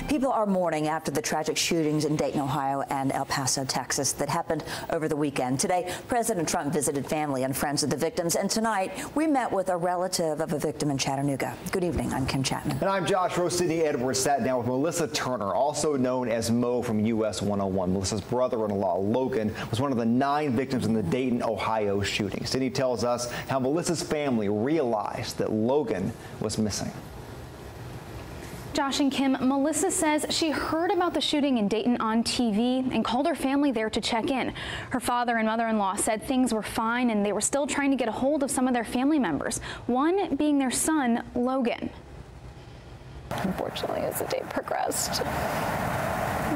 People are mourning after the tragic shootings in Dayton, Ohio and El Paso, Texas that happened over the weekend. Today, President Trump visited family and friends of the victims, and tonight we met with a relative of a victim in Chattanooga. Good evening. I'm Kim Chapman. And I'm Josh Rose. Sydney Edwards sat down with Melissa Turner, also known as Mo from US 101. Melissa's brother-in-law, Logan, was one of the 9 victims in the Dayton, Ohio shooting. Sydney tells us how Melissa's family realized that Logan was missing. Josh and Kim, Melissa says she heard about the shooting in Dayton on TV and called her family there to check in. Her father and mother-in-law said things were fine and they were still trying to get a hold of some of their family members, one being their son, Logan. Unfortunately, as the day progressed,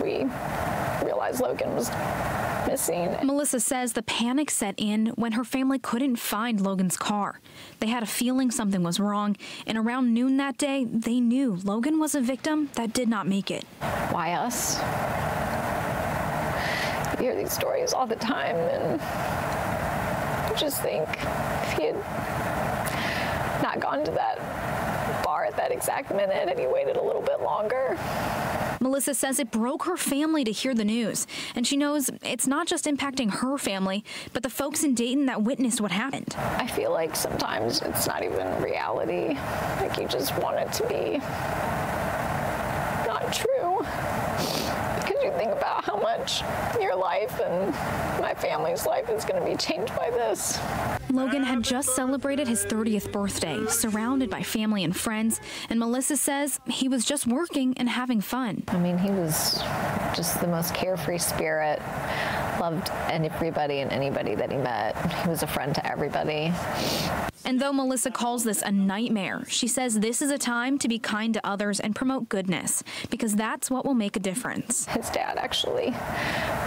we realized Logan was missing. Melissa says the panic set in when her family couldn't find Logan's car. They had a feeling something was wrong, and around noon that day, they knew Logan was a victim that did not make it. Why us? You hear these stories all the time, and you just think if he had not gone to that bar at that exact minute and he waited a little bit longer. Melissa says it broke her family to hear the news, and she knows it's not just impacting her family, but the folks in Dayton that witnessed what happened. I feel like sometimes it's not even reality. Like you just want it to be not true. Because you think about how much your life and my family's life is going to be changed by this. Logan had just celebrated his 30th birthday, surrounded by family and friends, and Melissa says he was just working and having fun. I mean, he was just the most carefree spirit, loved everybody and anybody that he met. He was a friend to everybody. And though Melissa calls this a nightmare, she says this is a time to be kind to others and promote goodness, because that's what will make a difference. His dad actually,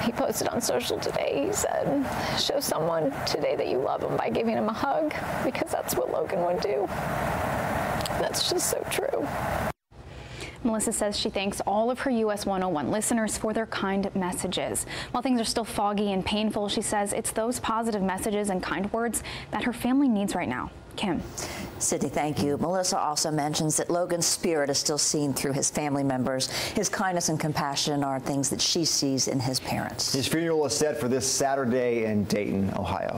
he posted on social today, he said, show someone today that you love him by giving him a hug, because that's what Logan would do. That's just so true. Melissa says she thanks all of her US 101 listeners for their kind messages. While things are still foggy and painful, she says it's those positive messages and kind words that her family needs right now. Kim. Sydney, thank you. Melissa also mentions that Logan's spirit is still seen through his family members. His kindness and compassion are things that she sees in his parents. His funeral is set for this Saturday in Dayton, Ohio.